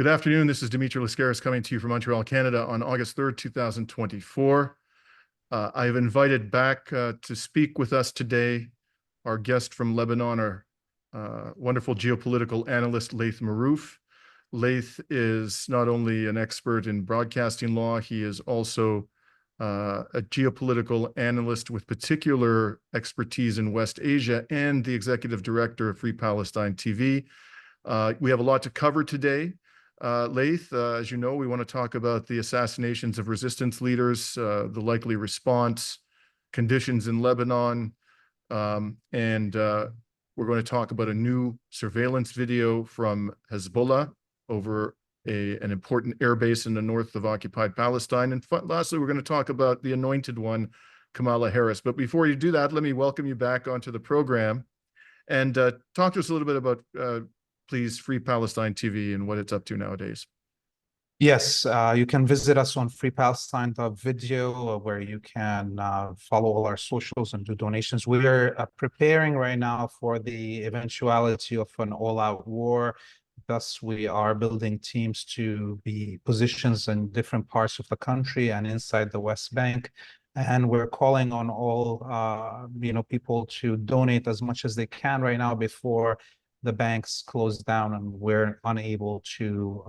Good afternoon. This is Dimitri Lascaris coming to you from Montreal, Canada on August 3rd, 2024. I have invited back to speak with us today our guest from Lebanon, our wonderful geopolitical analyst, Laith Marouf. Laith is not only an expert in broadcasting law, he is also a geopolitical analyst with particular expertise in West Asia and the executive director of Free Palestine TV. We have a lot to cover today. Laith, as you know, we want to talk about the assassinations of resistance leaders, the likely response, conditions in Lebanon, and we're going to talk about a new surveillance video from Hezbollah over an important airbase in the north of occupied Palestine. And lastly, we're going to talk about the anointed one, Kamala Harris. But before you do that, let me welcome you back onto the program and talk to us a little bit about please, Free Palestine TV and what it's up to nowadays. Yes, you can visit us on freepalestine.video where you can follow all our socials and do donations. We are preparing right now for the eventuality of an all-out war. Thus, we are building teams to be positions in different parts of the country and inside the West Bank. And we're calling on all people to donate as much as they can right now before the banks closed down and we're unable to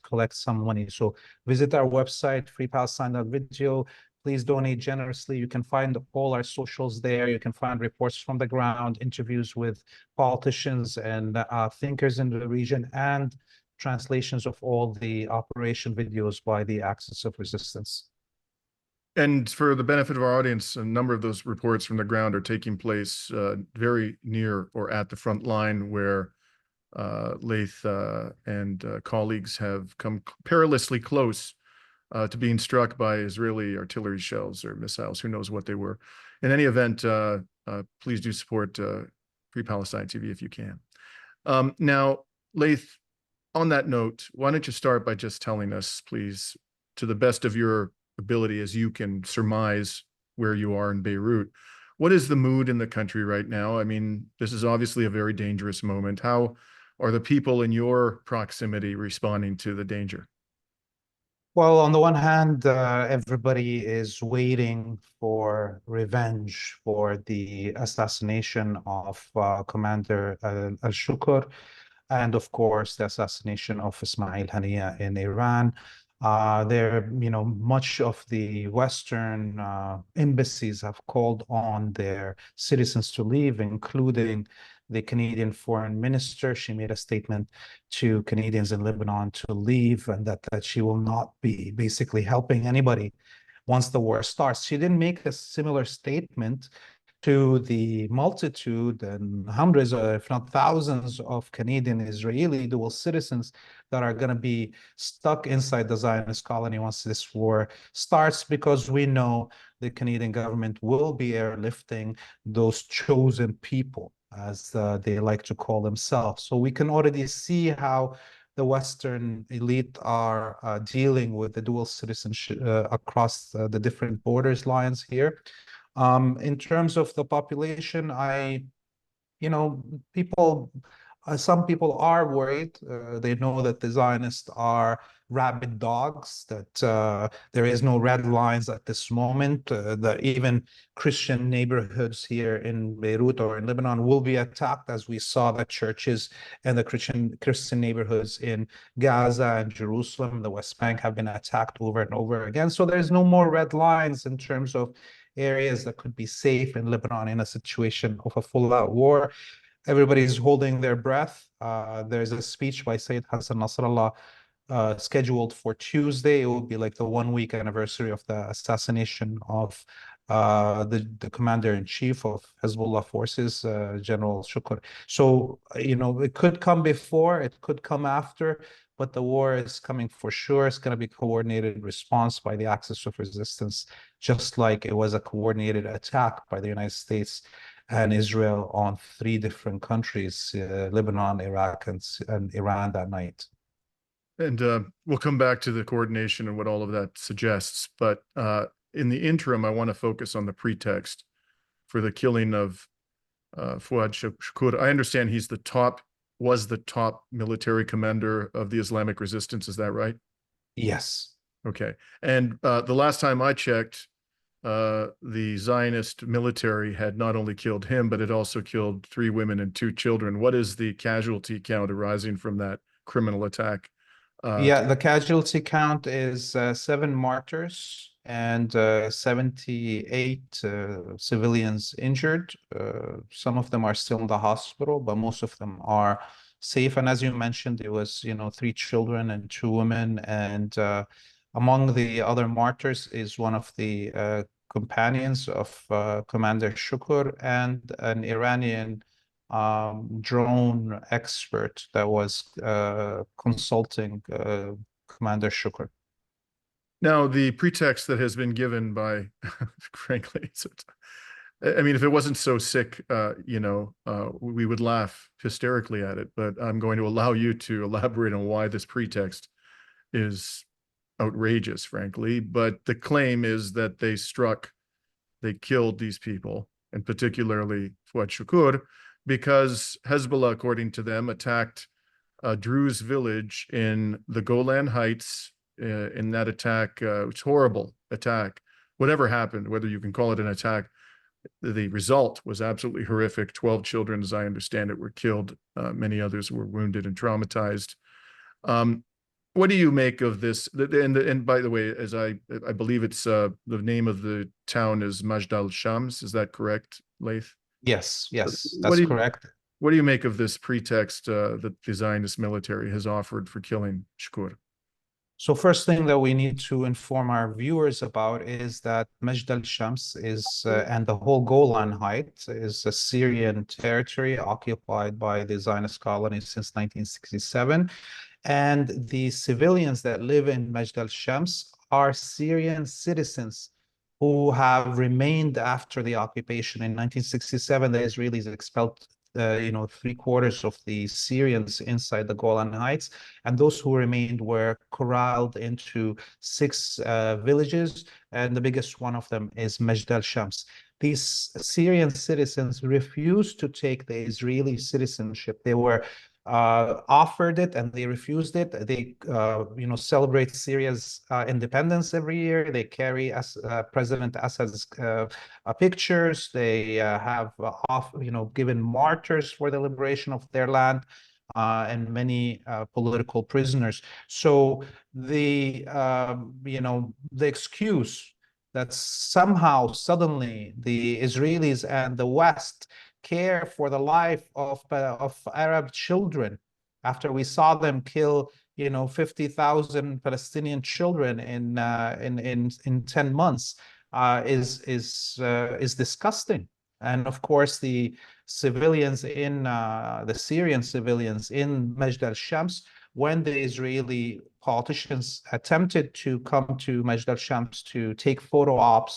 collect some money. So visit our website, freepalestine.video. Please donate generously. You can find all our socials there. You can find reports from the ground, interviews with politicians and thinkers in the region, and translations of all the operation videos by the Axis of Resistance. And for the benefit of our audience, a number of those reports from the ground are taking place very near or at the front line where Laith and colleagues have come perilously close to being struck by Israeli artillery shells or missiles. Who knows what they were. In any event, please do support Free Palestine TV if you can. Now, Laith, on that note, why don't you start by just telling us, please, to the best of your ability as you can surmise where you are in Beirut, what is the mood in the country right now? I mean, this is obviously a very dangerous moment. How are the people in your proximity responding to the danger? Well, on the one hand, everybody is waiting for revenge for the assassination of Commander al-Shukr, and of course, the assassination of Ismail Haniyeh in Iran. Much of the Western embassies have called on their citizens to leave, including the Canadian foreign minister. She made a statement to Canadians in Lebanon to leave and that she will not be basically helping anybody once the war starts. She didn't make a similar statement to the multitude and hundreds, if not thousands, of Canadian Israeli dual citizens that are going to be stuck inside the Zionist colony once this war starts, because we know the Canadian government will be airlifting those chosen people, as they like to call themselves. So we can already see how the Western elite are dealing with the dual citizenship across the different borders lines here. In terms of the population, some people are worried. They know that the Zionists are rabid dogs, that there is no red lines at this moment, that even Christian neighborhoods here in Beirut or in Lebanon will be attacked, as we saw the churches and the Christian neighborhoods in Gaza and Jerusalem, the West Bank, have been attacked over and over again. So there's no more red lines in terms of areas that could be safe in Lebanon in a situation of a full-out war. Everybody's holding their breath. There's a speech by Sayyid Hassan Nasrallah scheduled for Tuesday. It will be like the 1-week anniversary of the assassination of the commander-in-chief of Hezbollah forces, General Shukr. So, it could come before, it could come after, but the war is coming for sure. It's going to be a coordinated response by the Axis of Resistance, just like it was a coordinated attack by the United States and Israel on 3 different countries, Lebanon, Iraq, and Iran that night. And we'll come back to the coordination and what all of that suggests. But in the interim, I want to focus on the pretext for the killing of Fuad Shukr. I understand he's the top was the top military commander of the Islamic resistance. Is that right? Yes. Okay. And the last time I checked, the Zionist military had not only killed him, but it also killed 3 women and 2 children. What is the casualty count arising from that criminal attack? Yeah, the casualty count is 7 martyrs and 78 civilians injured. Some of them are still in the hospital, but most of them are safe. And as you mentioned, it was, 3 children and 2 women. And among the other martyrs is one of the companions of Commander Shukur and an Iranian drone expert that was consulting Commander Shukur. Now, the pretext that has been given by, frankly, I mean, if it wasn't so sick, we would laugh hysterically at it. But I'm going to allow you to elaborate on why this pretext is outrageous, frankly. But the claim is that they killed these people, and particularly Fuad Shukur, because Hezbollah, according to them, attacked a Druze village in the Golan Heights. In that attack, it's horrible attack. Whatever happened, whether you can call it an attack, the result was absolutely horrific. 12 children, as I understand it, were killed. Many others were wounded and traumatized. What do you make of this? And by the way, as I believe it's the name of the town is Majd al-Shams. Is that correct, Laith? Yes, that's correct. What do you make of this pretext that the Zionist military has offered for killing Shukur? So first thing that we need to inform our viewers about is that Majd al-Shams is, and the whole Golan Heights is a Syrian territory occupied by the Zionist colony since 1967. And the civilians that live in Majd al-Shams are Syrian citizens who have remained after the occupation. In 1967, the Israelis expelled 3/4 of the Syrians inside the Golan Heights, and those who remained were corralled into 6 villages, and the biggest one of them is Majd al-Shams. These Syrian citizens refused to take the Israeli citizenship. They were offered it and they refused it. They, celebrate Syria's independence every year. They carry President Assad's pictures. They have given martyrs for the liberation of their land and many political prisoners. So the excuse that somehow suddenly the Israelis and the West care for the life of Arab children after we saw them kill 50,000 Palestinian children in 10 months is disgusting. And of course the civilians in the Syrian civilians in Majd al-Shams, when the Israeli politicians attempted to come to Majd al-Shams to take photo ops,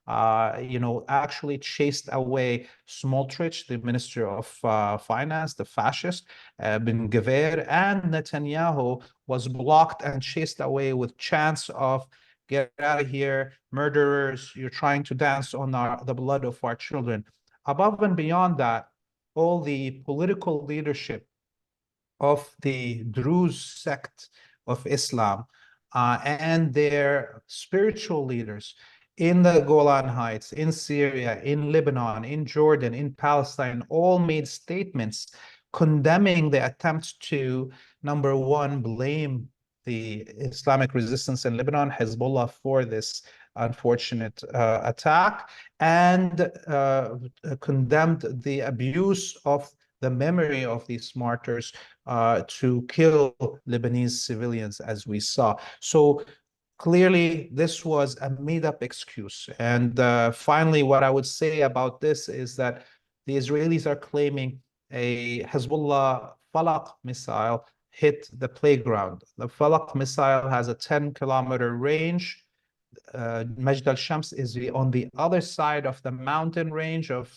actually chased away Smotrich, the Minister of Finance, the fascist, Ben Gvir, and Netanyahu was blocked and chased away with chants of "Get out of here, murderers, you're trying to dance on the blood of our children." Above and beyond that, all the political leadership of the Druze sect of Islam and their spiritual leaders in the Golan Heights, in Syria, in Lebanon, in Jordan, in Palestine, all made statements condemning the attempt to, number one, blame the Islamic resistance in Lebanon, Hezbollah, for this unfortunate attack, and condemned the abuse of the memory of these martyrs to kill Lebanese civilians, as we saw. So clearly, this was a made-up excuse. And finally, what I would say about this is that the Israelis are claiming a Hezbollah Falak missile hit the playground. The Falak missile has a 10-kilometer range. Majd al-Shams is on the other side of the mountain range of,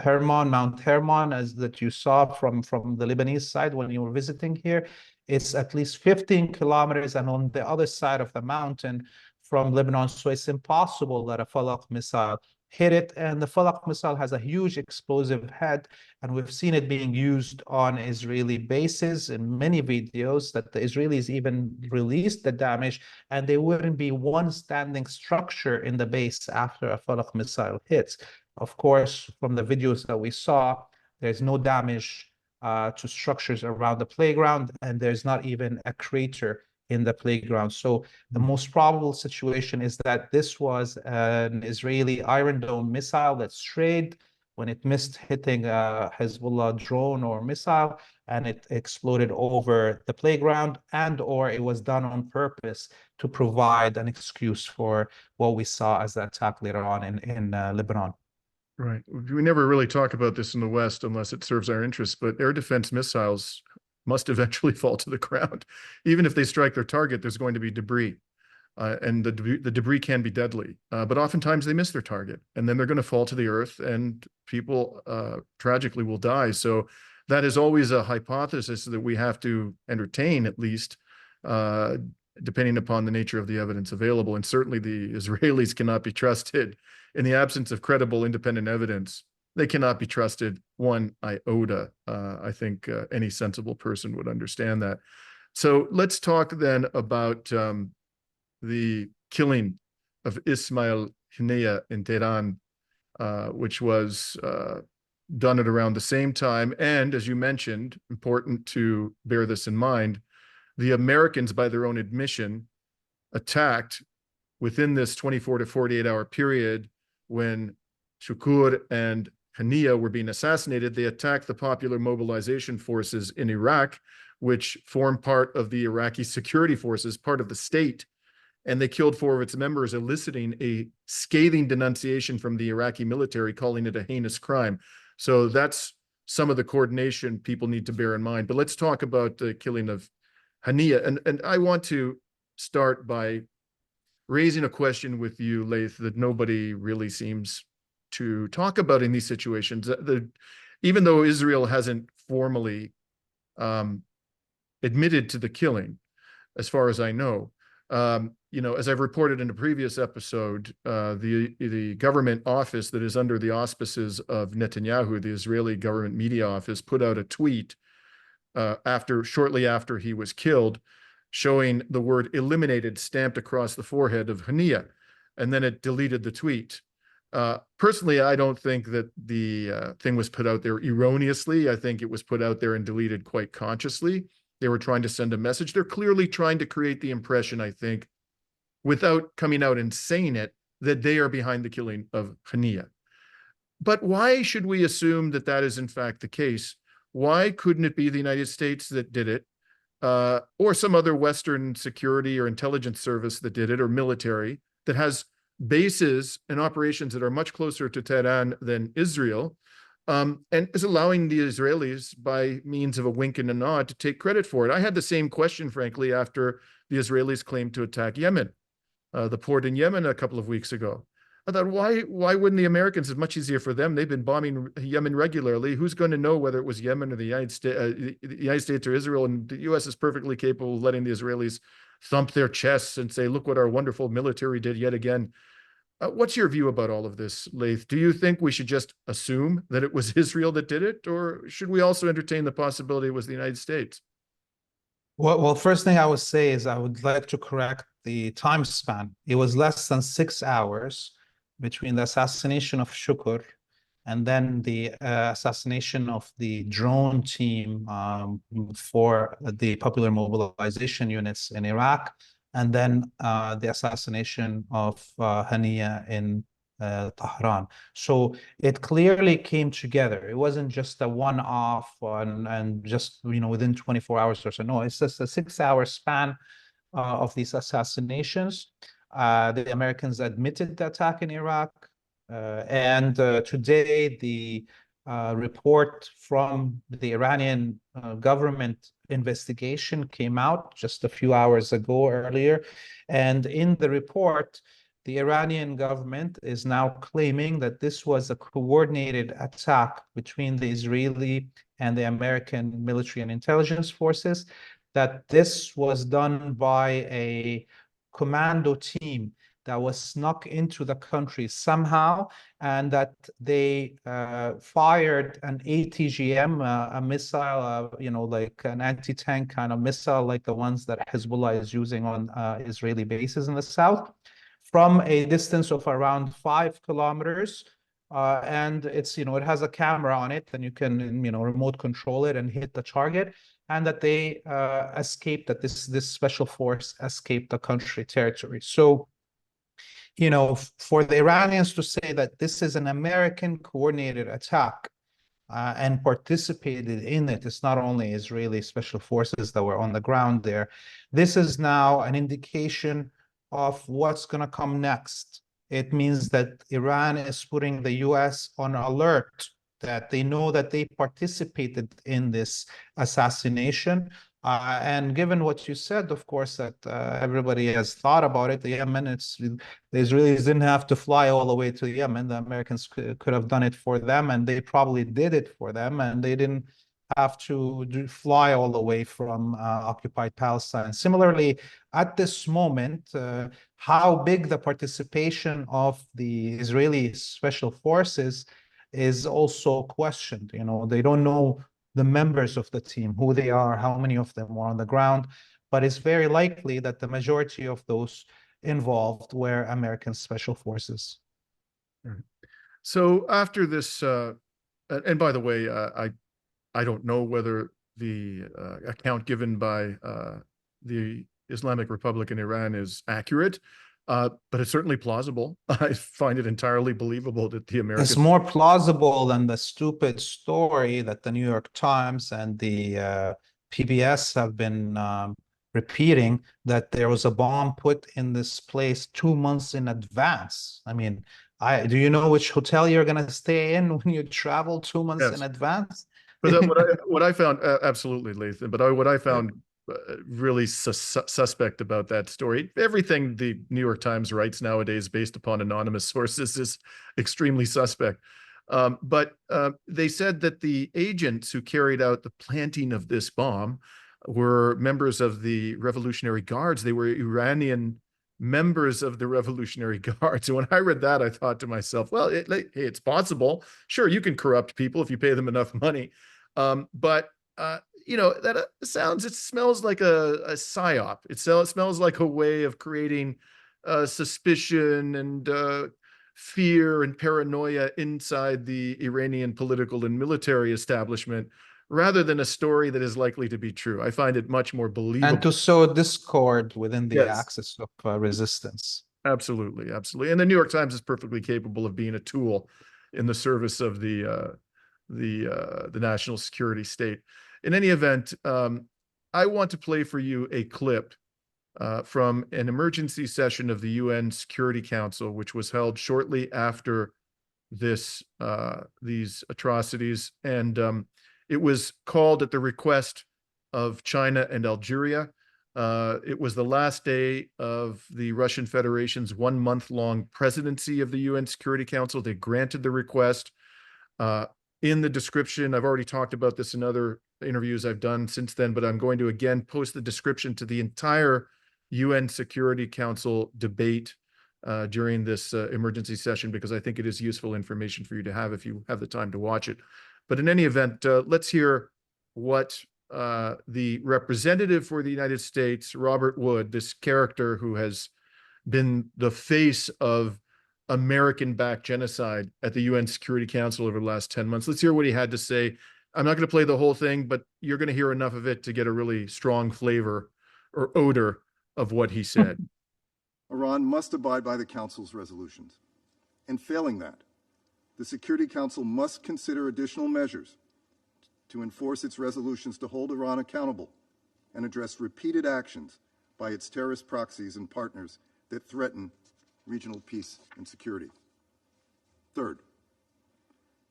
Hermon, Mount Hermon, as that you saw from the Lebanese side when you were visiting here. It's at least 15 kilometers and on the other side of the mountain from Lebanon. So it's impossible that a Falak missile hit it, and the Falak missile has a huge explosive head, and we've seen it being used on Israeli bases in many videos that the Israelis even released the damage, and there wouldn't be one standing structure in the base after a Falak missile hits. Of course, from the videos that we saw, there's no damage to structures around the playground, and there's not even a crater in the playground. So the most probable situation is that this was an Israeli Iron Dome missile that strayed when it missed hitting a Hezbollah drone or missile, and it exploded over the playground, and or it was done on purpose to provide an excuse for what we saw as the attack later on in Lebanon. Right. We never really talk about this in the West unless it serves our interests, but air defense missiles must eventually fall to the ground. Even if they strike their target, there's going to be debris. And the debris can be deadly, but oftentimes they miss their target, and then they're going to fall to the earth, and people tragically will die. So that is always a hypothesis that we have to entertain, at least, depending upon the nature of the evidence available. And certainly the Israelis cannot be trusted in the absence of credible independent evidence. They cannot be trusted one iota. I think any sensible person would understand that. So let's talk then about the killing of Ismail Haniyeh in Tehran, which was done at around the same time. And as you mentioned, important to bear this in mind, the Americans, by their own admission, attacked within this 24 to 48-hour period when Shukur and Haniyeh were being assassinated. They attacked the Popular Mobilization Forces in Iraq, which form part of the Iraqi security forces, part of the state. And they killed 4 of its members, eliciting a scathing denunciation from the Iraqi military, calling it a heinous crime. So that's some of the coordination people need to bear in mind. But let's talk about the killing of Haniyeh. And I want to start by raising a question with you, Laith, that nobody really seems to talk about in these situations. Even though Israel hasn't formally admitted to the killing, as far as I know, as I've reported in a previous episode, the government office that is under the auspices of Netanyahu, the Israeli government media office, put out a tweet shortly after he was killed, showing the word "eliminated" stamped across the forehead of Haniyeh, and then it deleted the tweet. Personally, I don't think that the thing was put out there erroneously. I think it was put out there and deleted quite consciously. They were trying to send a message. They're clearly trying to create the impression, I think, without coming out and saying it, that they are behind the killing of Haniyeh. But why should we assume that that is in fact the case? Why couldn't it be the United States that did it, or some other Western security or intelligence service that did it, or military that has bases and operations that are much closer to Tehran than Israel, and is allowing the Israelis, by means of a wink and a nod, to take credit for it? I had the same question, frankly, after the Israelis claimed to attack Yemen, the port in Yemen a couple of weeks ago. I thought, why wouldn't the Americans? It's much easier for them. They've been bombing Yemen regularly. Who's going to know whether it was Yemen or the United States or Israel? And the U.S. is perfectly capable of letting the Israelis thump their chests and say, look what our wonderful military did yet again. What's your view about all of this, Laith? Do you think we should just assume that it was Israel that did it, or should we also entertain the possibility it was the United States? Well, first thing I would say is I would like to correct the time span. It was less than 6 hours between the assassination of Shukur and then the assassination of the drone team for the Popular Mobilization units in Iraq, and then the assassination of Haniyeh in Tehran. So it clearly came together. It wasn't just a one-off and just within 24 hours or so. No, it's just a 6-hour span of these assassinations. The Americans admitted the attack in Iraq, and today the report from the Iranian government investigation came out just a few hours ago earlier. And in the report, the Iranian government is now claiming that this was a coordinated attack between the Israeli and the American military and intelligence forces, that this was done by a commando team that was snuck into the country somehow, and that they fired an ATGM, a missile, like an anti-tank kind of missile, like the ones that Hezbollah is using on Israeli bases in the south, from a distance of around 5 kilometers. And it has a camera on it, and you can, remote control it and hit the target. And that they escaped, that this special force escaped the country territory. So, for the Iranians to say that this is an American coordinated attack and participated in it, it's not only Israeli special forces that were on the ground there. This is now an indication of what's going to come next. It means that Iran is putting the US on alert, that they know that they participated in this assassination. And given what you said, of course, that everybody has thought about it, the Israelis didn't have to fly all the way to Yemen. The Americans could have done it for them, and they probably did it for them, and they didn't have to fly all the way from occupied Palestine. Similarly, at this moment, how big the participation of the Israeli special forces is also questioned. They don't know the members of the team, who they are, how many of them were on the ground, but it's very likely that the majority of those involved were American special forces. So after this, and by the way, I don't know whether the account given by the Islamic Republic in Iran is accurate, but it's certainly plausible. I find it entirely believable that the Americans... It's more plausible than the stupid story that the New York Times and the PBS have been repeating, that there was a bomb put in this place 2 months in advance. I mean, do you know which hotel you're going to stay in when you travel 2 months in advance? But what I found, absolutely, Laith, but what I found really suspect about that story, everything the New York Times writes nowadays based upon anonymous sources is extremely suspect. But they said that the agents who carried out the planting of this bomb were members of the Revolutionary Guards. They were Iranian members of the Revolutionary Guards. And when I read that, I thought to myself, well, it's possible. Sure, you can corrupt people if you pay them enough money. But that it smells like a psyop. It smells like a way of creating suspicion and fear and paranoia inside the Iranian political and military establishment, rather than a story that is likely to be true. I find it much more believable. And to sow discord within the Yes. axis of resistance. Absolutely, absolutely. And the New York Times is perfectly capable of being a tool in the service of the national security state. In any event, I want to play for you a clip from an emergency session of the UN Security Council, which was held shortly after these atrocities. And it was called at the request of China and Algeria. It was the last day of the Russian Federation's 1 month-long presidency of the UN Security Council. They granted the request. In the description, I've already talked about this in other interviews I've done since then, but I'm going to again post the description to the entire UN Security Council debate during this emergency session, because I think it is useful information for you to have if you have the time to watch it. But in any event, let's hear what the representative for the United States, Robert Wood, this character who has been the face of American-backed genocide at the UN Security Council over the last 10 months. Let's hear what he had to say. I'm not going to play the whole thing, but you're going to hear enough of it to get a really strong flavor or odor of what he said. Iran must abide by the Council's resolutions. And failing that, the Security Council must consider additional measures to enforce its resolutions to hold Iran accountable and address repeated actions by its terrorist proxies and partners that threaten regional peace and security. Third,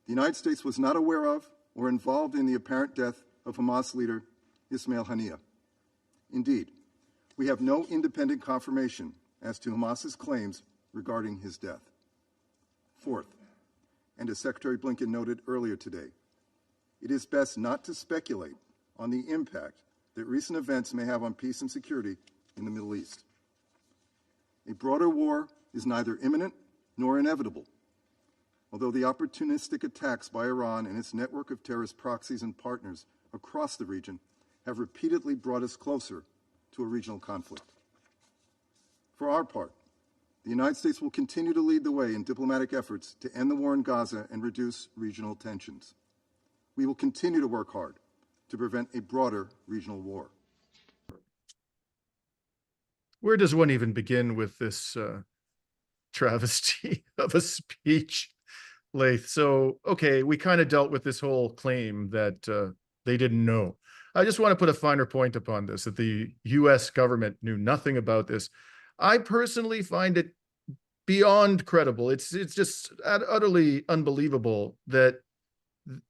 the United States was not aware of or involved in the apparent death of Hamas leader Ismail Haniyeh. Indeed, we have no independent confirmation as to Hamas's claims regarding his death. Fourth, and as Secretary Blinken noted earlier today, it is best not to speculate on the impact that recent events may have on peace and security in the Middle East. A broader war is neither imminent nor inevitable, although the opportunistic attacks by Iran and its network of terrorist proxies and partners across the region have repeatedly brought us closer to a regional conflict. For our part, the United States will continue to lead the way in diplomatic efforts to end the war in Gaza and reduce regional tensions. We will continue to work hard to prevent a broader regional war. Where does one even begin with this travesty of a speech, Laith? So, okay, we kind of dealt with this whole claim that they didn't know. I just want to put a finer point upon this, that the US government knew nothing about this. I personally find it beyond credible. It's just utterly unbelievable that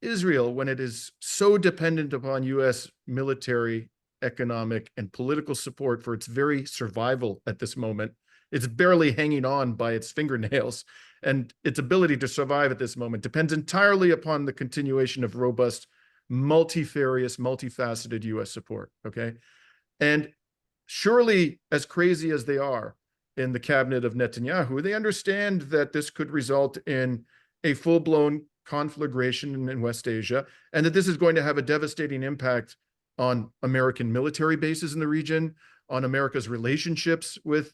Israel, when it is so dependent upon US military, economic, and political support for its very survival at this moment, it's barely hanging on by its fingernails, and its ability to survive at this moment depends entirely upon the continuation of robust, multifarious, multifaceted US support, okay? And surely, as crazy as they are in the cabinet of Netanyahu, they understand that this could result in a full-blown conflagration in West Asia, and that this is going to have a devastating impact on American military bases in the region, on America's relationships with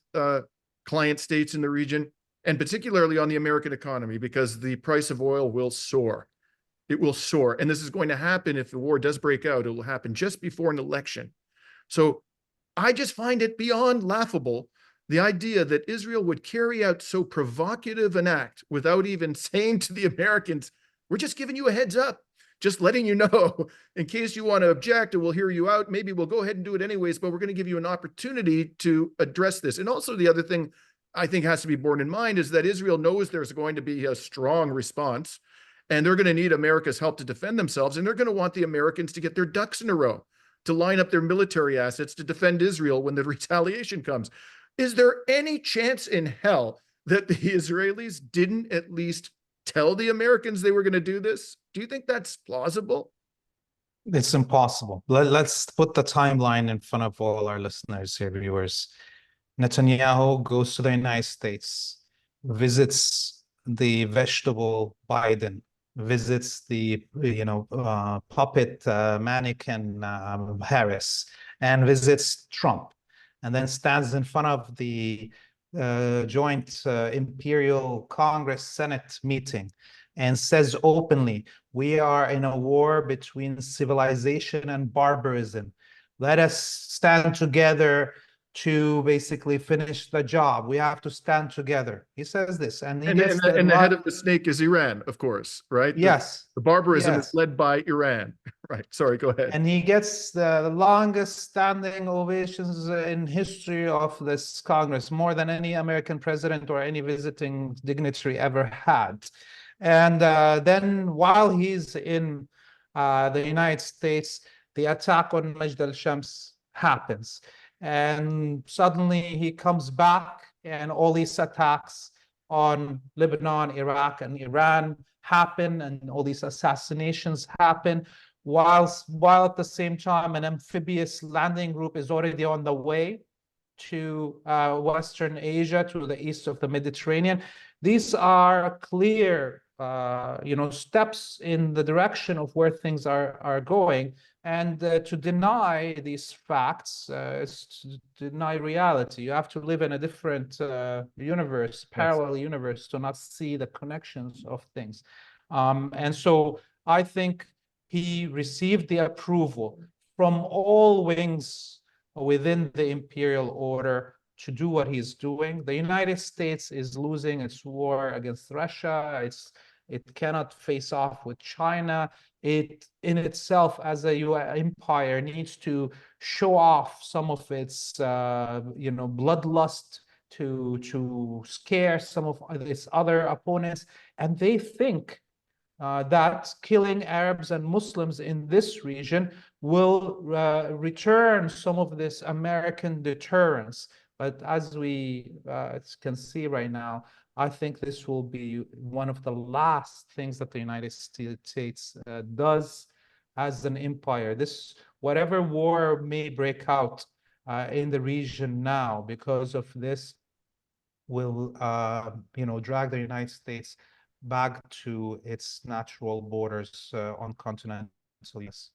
client states in the region, and particularly on the American economy, because the price of oil will soar. It will soar. And this is going to happen if the war does break out. It will happen just before an election. So I just find it beyond laughable, the idea that Israel would carry out so provocative an act without even saying to the Americans, we're just giving you a heads up, just letting you know in case you want to object, and we'll hear you out. Maybe we'll go ahead and do it anyways, but we're going to give you an opportunity to address this. And also the other thing I think has to be borne in mind is that Israel knows there's going to be a strong response, and they're going to need America's help to defend themselves. And they're going to want the Americans to get their ducks in a row, to line up their military assets to defend Israel when the retaliation comes. Is there any chance in hell that the Israelis didn't at least tell the Americans they were going to do this? Do you think that's plausible? It's impossible. Let's put the timeline in front of all our listeners here, viewers. Netanyahu goes to the United States, visits the vegetable Biden, visits the puppet mannequin Harris, and visits Trump, and then stands in front of the joint Imperial Congress Senate meeting and says openly, we are in a war between civilization and barbarism. Let us stand together to basically finish the job. We have to stand together. He says this, and he gets the head of the snake is Iran, of course, right? Yes. The barbarism Yes. is led by Iran. Right. Sorry, go ahead. And he gets the longest standing ovations in history of this Congress, more than any American president or any visiting dignitary ever had. And then while he's in the United States, the attack on Majd al-Shams happens. And suddenly he comes back, and all these attacks on Lebanon, Iraq, and Iran happen, and all these assassinations happen, while at the same time an amphibious landing group is already on the way to Western Asia, to the east of the Mediterranean. These are clear steps in the direction of where things are going. And to deny these facts is to deny reality. You have to live in a different universe, parallel universe, to not see the connections of things. And so I think he received the approval from all wings within the imperial order to do what he's doing. The United States is losing its war against Russia. It cannot face off with China. It in itself, as a US empire, needs to show off some of its bloodlust to scare some of its other opponents. And they think that killing Arabs and Muslims in this region will return some of this American deterrence. But as we can see right now, I think this will be one of the last things that the United States does as an empire. Whatever war may break out in the region now because of this, will, drag the United States back to its natural borders on continental US.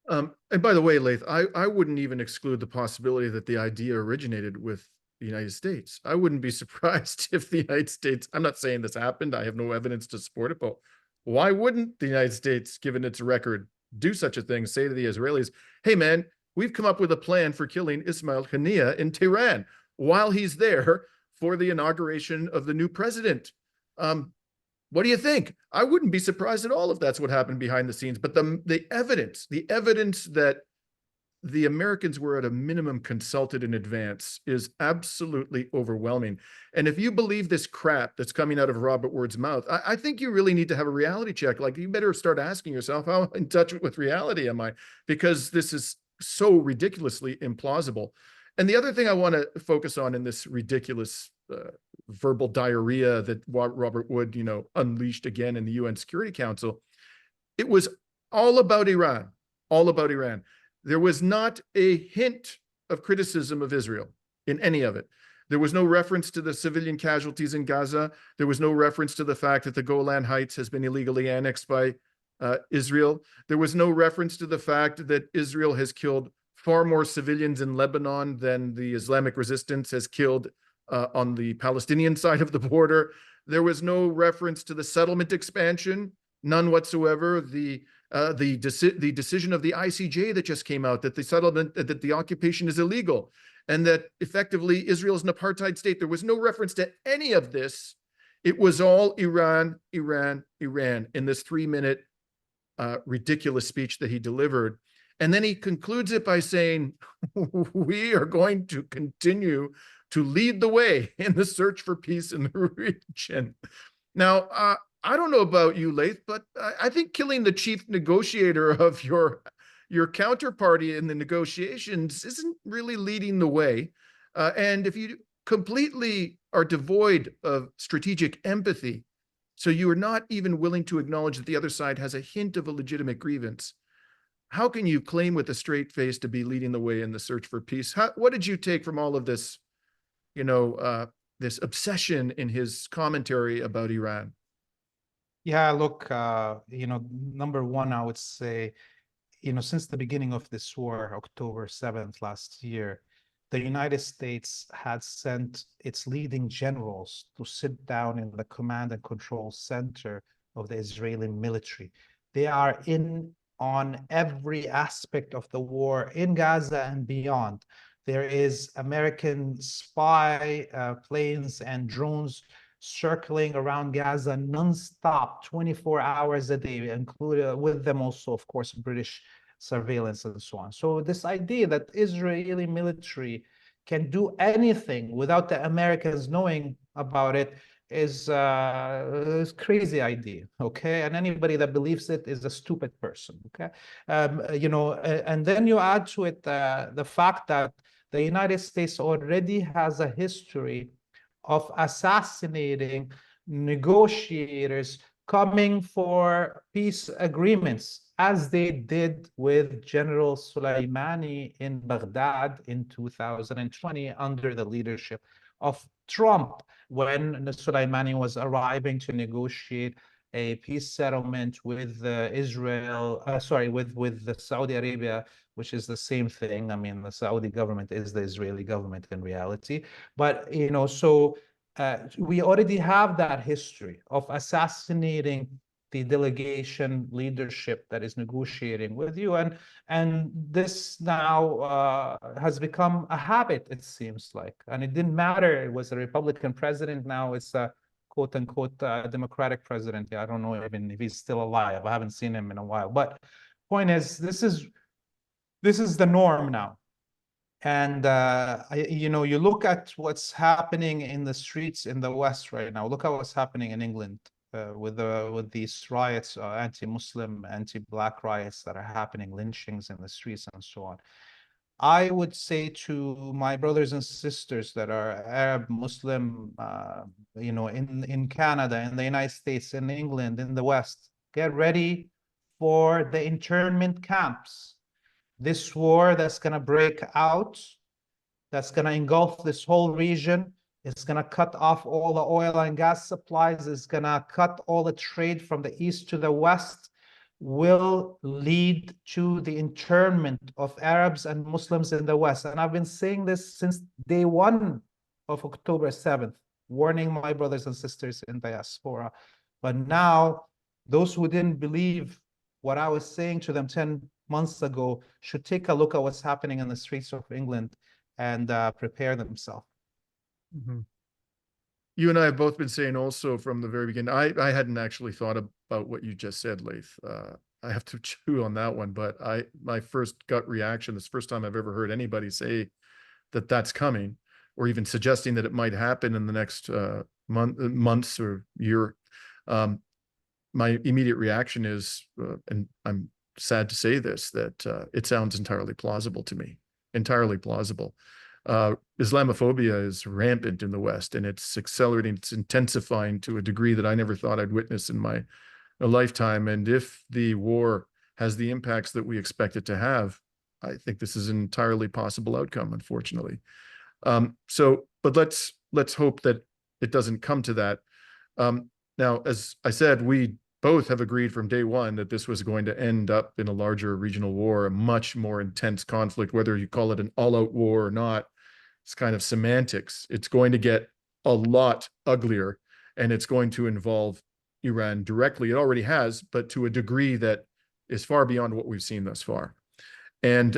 And by the way, Laith, I wouldn't even exclude the possibility that the idea originated with the United States. I wouldn't be surprised if the United States, I'm not saying this happened, I have no evidence to support it, but why wouldn't the United States, given its record, do such a thing, say to the Israelis, hey man, we've come up with a plan for killing Ismail Haniyeh in Tehran while he's there for the inauguration of the new president. What do you think? I wouldn't be surprised at all if that's what happened behind the scenes. But the evidence that the Americans were at a minimum consulted in advance is absolutely overwhelming. And if you believe this crap that's coming out of Robert Ward's mouth, I think you really need to have a reality check. Like, you better start asking yourself, how in touch with reality am I? Because this is so ridiculously implausible. And the other thing I want to focus on in this ridiculous verbal diarrhea that Robert Wood, unleashed again in the UN Security Council, it was all about Iran, all about Iran. There was not a hint of criticism of Israel in any of it. There was no reference to the civilian casualties in Gaza. There was no reference to the fact that the Golan Heights has been illegally annexed by Israel. There was no reference to the fact that Israel has killed far more civilians in Lebanon than the Islamic resistance has killed on the Palestinian side of the border. There was no reference to the settlement expansion, none whatsoever. The decision of the ICJ that just came out that the settlement, that the occupation is illegal, and that effectively Israel is an apartheid state. There was no reference to any of this. It was all Iran, Iran, Iran in this 3-minute ridiculous speech that he delivered. And then he concludes it by saying, we are going to continue to lead the way in the search for peace in the region. Now, I don't know about you, Laith, but I think killing the chief negotiator of your counterparty in the negotiations isn't really leading the way. And if you completely are devoid of strategic empathy, so you are not even willing to acknowledge that the other side has a hint of a legitimate grievance, how can you claim with a straight face to be leading the way in the search for peace? What did you take from all of this, this obsession in his commentary about Iran? Yeah, look, number one, I would say, since the beginning of this war, October 7th last year, the United States had sent its leading generals to sit down in the command and control center of the Israeli military. They are in on every aspect of the war in Gaza and beyond. There is American spy planes and drones circling around Gaza nonstop, 24 hours a day, including with them also, of course, British surveillance and so on. So this idea that Israeli military can do anything without the Americans knowing about it is a crazy idea, okay? And anybody that believes it is a stupid person, okay? And then you add to it the fact that the United States already has a history of assassinating negotiators coming for peace agreements, as they did with General Soleimani in Baghdad in 2020 under the leadership of Trump, when Soleimani was arriving to negotiate a peace settlement with Israel, with the Saudi Arabia, which is the same thing. I mean, the Saudi government is the Israeli government in reality. But, we already have that history of assassinating the delegation leadership that is negotiating with you. And this now has become a habit, it seems like. And it didn't matter. It was a Republican president. Now it's a quote unquote Democratic president. I don't know even if he's still alive. I haven't seen him in a while. But point is, this is the norm now. And you look at what's happening in the streets in the West right now. Look at what's happening in England with these riots, anti-Muslim, anti-Black riots that are happening, lynchings in the streets and so on. I would say to my brothers and sisters that are Arab, Muslim, in Canada, in the United States, in England, in the West, get ready for the internment camps. This war that's going to break out, that's going to engulf this whole region, It's going to cut off all the oil and gas supplies. It's going to cut all the trade from the east to the west, will lead to the internment of Arabs and Muslims in the West. And I've been saying this since day one of October 7th, warning my brothers and sisters in diaspora. But now, those who didn't believe what I was saying to them 10 months ago should take a look at what's happening in the streets of England and prepare themselves. Mm-hmm. You and I have both been saying also from the very beginning, I hadn't actually thought about what you just said, Laith. I have to chew on that one, but my first gut reaction, this is the first time I've ever heard anybody say that that's coming, or even suggesting that it might happen in the next months or year. My immediate reaction is, and I'm sad to say this, that it sounds entirely plausible to me, entirely plausible. Islamophobia is rampant in the West, and it's accelerating, it's intensifying to a degree that I never thought I'd witness in my lifetime. And if the war has the impacts that we expect it to have, I think this is an entirely possible outcome, unfortunately. But let's hope that it doesn't come to that. Now, as I said, we both have agreed from day one that this was going to end up in a larger regional war, a much more intense conflict, whether you call it an all-out war or not. It's kind of semantics. It's going to get a lot uglier, and it's going to involve Iran directly. It already has, but to a degree that is far beyond what we've seen thus far. And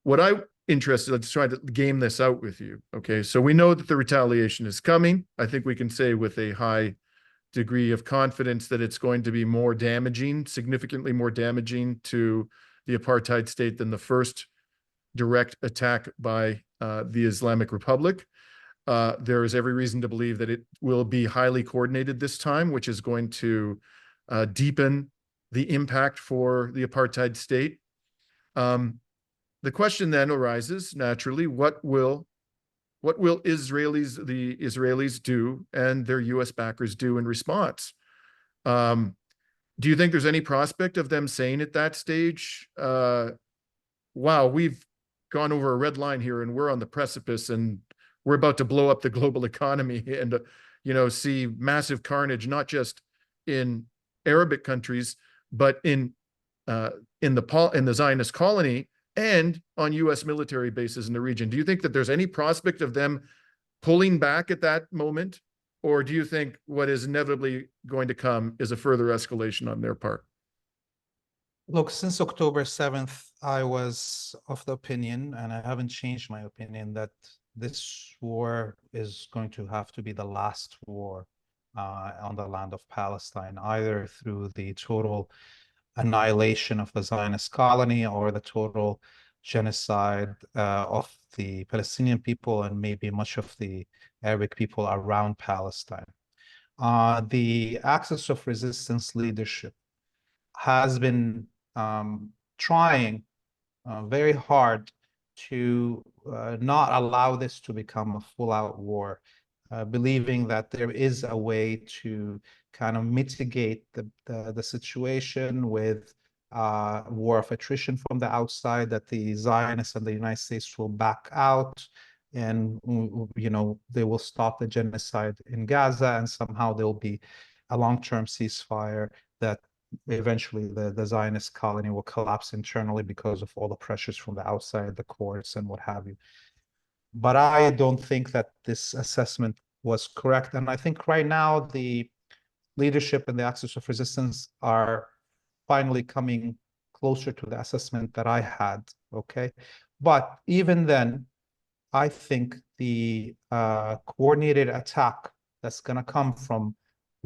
what I'm interested, let's try to game this out with you. Okay, so we know that the retaliation is coming. I think we can say with a high degree of confidence that it's going to be more damaging, significantly more damaging to the apartheid state than the first direct attack by the Islamic Republic. There is every reason to believe that it will be highly coordinated this time, which is going to deepen the impact for the apartheid state. The question then arises naturally: what will the Israelis do and their U.S. backers do in response? Do you think there's any prospect of them saying at that stage, "Wow, we've gone over a red line here, and we're on the precipice, and we're about to blow up the global economy and see massive carnage, not just in Arabic countries, but in the Zionist colony and on U.S. military bases in the region"? Do you think that there's any prospect of them pulling back at that moment, or do you think what is inevitably going to come is a further escalation on their part? Look, since October 7th, I was of the opinion, and I haven't changed my opinion, that this war is going to have to be the last war on the land of Palestine, either through the total annihilation of the Zionist colony or the total genocide of the Palestinian people and maybe much of the Arabic people around Palestine. The Axis of Resistance leadership has been trying very hard to not allow this to become a full-out war, believing that there is a way to kind of mitigate the situation with war of attrition from the outside, that the Zionists and the United States will back out, and they will stop the genocide in Gaza, and somehow there will be a long-term ceasefire that eventually the Zionist colony will collapse internally because of all the pressures from the outside, the courts and what have you. But I don't think that this assessment was correct. And I think right now the leadership and the Axis of Resistance are finally coming closer to the assessment that I had, okay? But even then, I think the coordinated attack that's going to come from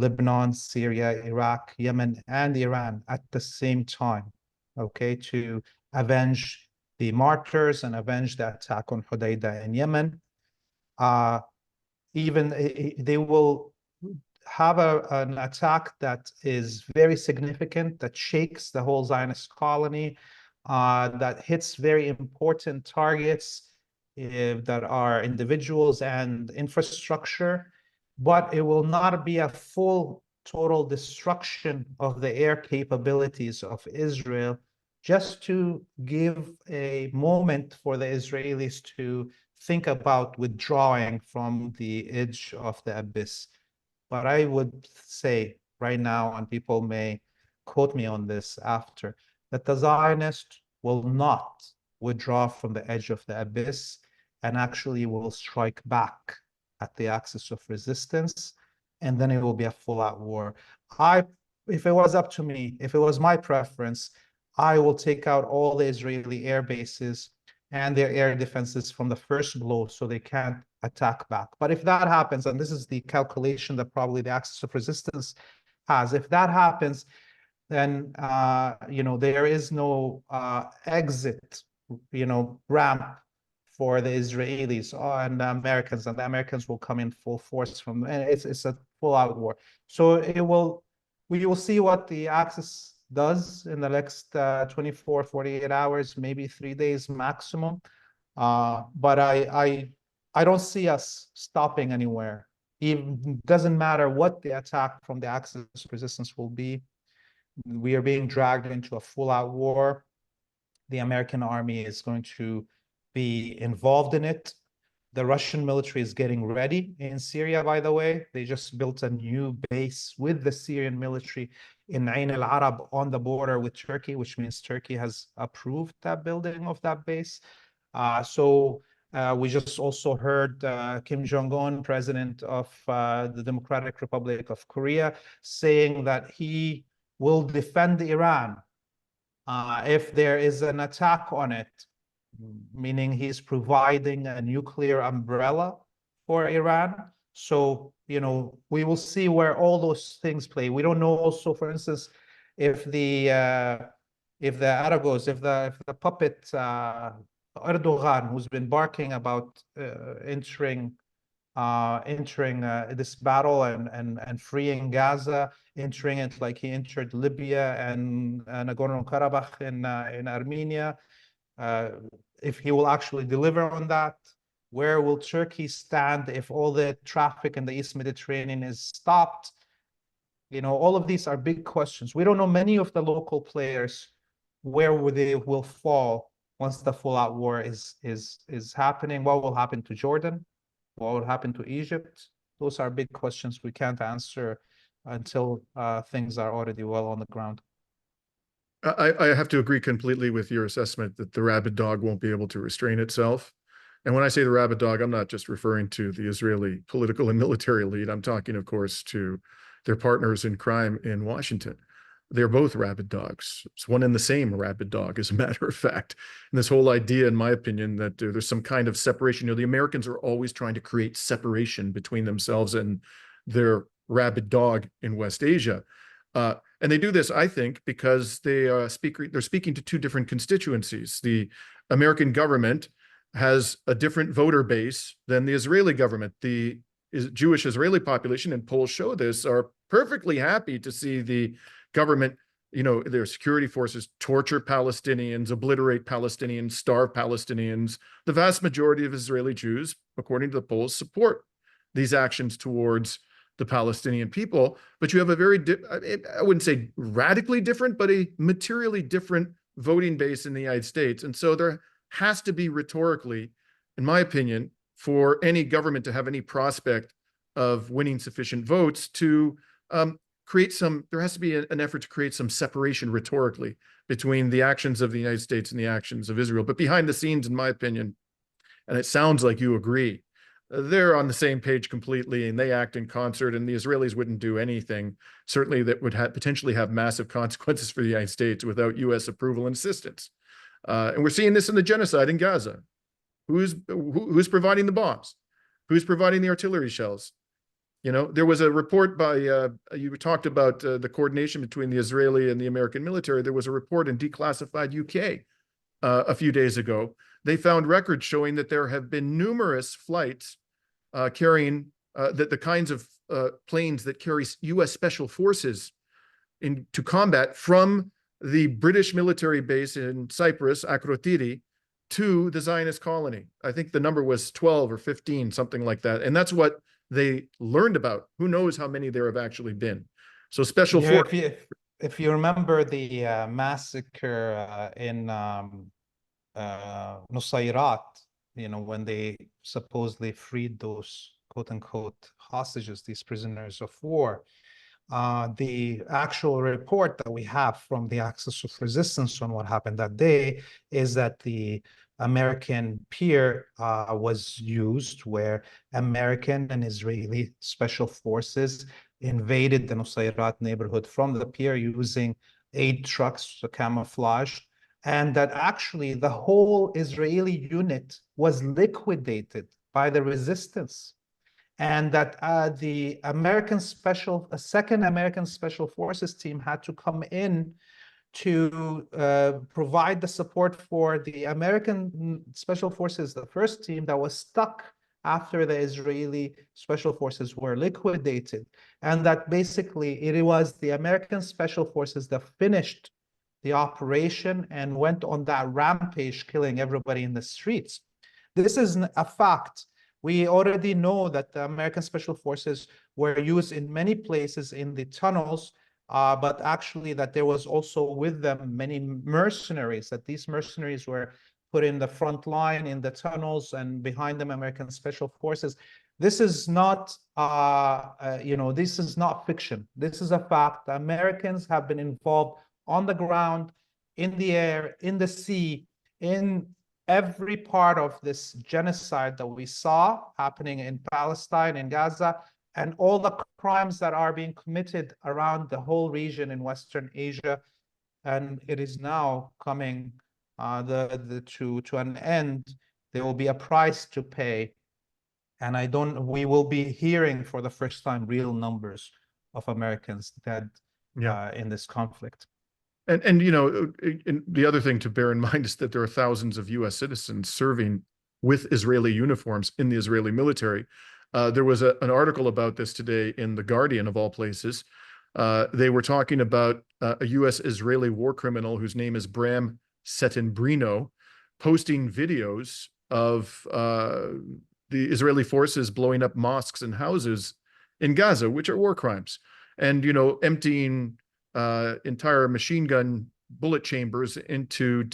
Lebanon, Syria, Iraq, Yemen, and Iran at the same time, okay, to avenge the martyrs and avenge the attack on Hodeidah in Yemen. They will have an attack that is very significant, that shakes the whole Zionist colony, that hits very important targets that are individuals and infrastructure, but it will not be a full total destruction of the air capabilities of Israel, just to give a moment for the Israelis to think about withdrawing from the edge of the abyss. But I would say right now, and people may quote me on this after, that the Zionists will not withdraw from the edge of the abyss and actually will strike back at the axis of resistance, and then it will be a full-out war. If it was up to me, if it was my preference, I will take out all the Israeli air bases and their air defenses from the first blow so they can't attack back. But if that happens, and this is the calculation that probably the axis of resistance has, if that happens, then there is no exit ramp for the Israelis and the Americans will come in full force from, and it's a full-out war. So we will see what the Axis does in the next 24, 48 hours, maybe 3 days maximum. But I don't see us stopping anywhere. It doesn't matter what the attack from the Axis of resistance will be. We are being dragged into a full-out war. The American army is going to be involved in it. The Russian military is getting ready in Syria, by the way. They just built a new base with the Syrian military in Ain al-Arab on the border with Turkey, which means Turkey has approved that building of that base. We just also heard Kim Jong-un, president of the Democratic Republic of Korea, saying that he will defend Iran if there is an attack on it, meaning he's providing a nuclear umbrella for Iran. So, we will see where all those things play. We don't know also, for instance, if the Aragos, if the puppet Erdogan, who's been barking about entering this battle and freeing Gaza, entering it like he entered Libya and Nagorno-Karabakh in Armenia, if he will actually deliver on that. Where will Turkey stand if all the traffic in the East Mediterranean is stopped? All of these are big questions. We don't know many of the local players where they will fall once the full-out war is happening. What will happen to Jordan? What will happen to Egypt? Those are big questions we can't answer until things are already well on the ground. I have to agree completely with your assessment that the rabid dog won't be able to restrain itself. And when I say the rabid dog, I'm not just referring to the Israeli political and military elite. I'm talking, of course, to their partners in crime in Washington. They're both rabid dogs. It's one and the same rabid dog, as a matter of fact. And this whole idea, in my opinion, that there's some kind of separation. The Americans are always trying to create separation between themselves and their rabid dog in West Asia. And they do this, I think, because they're speaking to two different constituencies. The American government has a different voter base than the Israeli government. The Jewish Israeli population, and polls show this, are perfectly happy to see the government, their security forces torture Palestinians, obliterate Palestinians, starve Palestinians. The vast majority of Israeli Jews, according to the polls, support these actions towards the Palestinian people. But you have a very, I wouldn't say radically different, but a materially different voting base in the United States. And so there has to be rhetorically, in my opinion, for any government to have any prospect of winning sufficient votes to there has to be an effort to create some separation rhetorically between the actions of the United States and the actions of Israel. But behind the scenes, in my opinion, and it sounds like you agree, they're on the same page completely, and they act in concert, and the Israelis wouldn't do anything, certainly that would potentially have massive consequences for the United States without U.S. approval and assistance. And we're seeing this in the genocide in Gaza. Who's providing the bombs? Who's providing the artillery shells? There was a report by, you talked about the coordination between the Israeli and the American military. There was a report in Declassified UK a few days ago. They found records showing that there have been numerous flights carrying the kinds of planes that carry U.S. special forces to combat from the British military base in Cyprus, Akrotiri, to the Zionist colony. I think the number was 12 or 15, something like that. And that's what they learned about. Who knows how many there have actually been. So special forces. If you remember the massacre in Nusayrat when they supposedly freed those quote unquote hostages, these prisoners of war. The actual report that we have from the Axis of Resistance on what happened that day is that the American pier was used, where American and Israeli special forces invaded the Nusayrat neighborhood from the pier using aid trucks, camouflage, and that actually the whole Israeli unit was liquidated by the resistance. And that the second American Special Forces team had to come in to provide the support for the American Special Forces, the first team that was stuck after the Israeli Special Forces were liquidated. And that basically it was the American Special Forces that finished the operation and went on that rampage, killing everybody in the streets. This is a fact. We already know that the American Special Forces were used in many places in the tunnels, but actually that there was also with them many mercenaries, that these mercenaries were put in the front line in the tunnels, and behind them American Special Forces. This is not, this is not fiction. This is a fact. The Americans have been involved on the ground, in the air, in the sea, in every part of this genocide that we saw happening in Palestine, in Gaza, and all the crimes that are being committed around the whole region in Western Asia. And it is now coming to an end. There will be a price to pay. And we will be hearing for the first time real numbers of Americans dead in this conflict. And the other thing to bear in mind is that there are thousands of U.S. citizens serving with Israeli uniforms in the Israeli military. There was an article about this today in The Guardian, of all places. They were talking about a U.S.-Israeli war criminal whose name is Bram Setenbrino, posting videos of the Israeli forces blowing up mosques and houses in Gaza, which are war crimes, and emptying entire machine gun bullet chambers into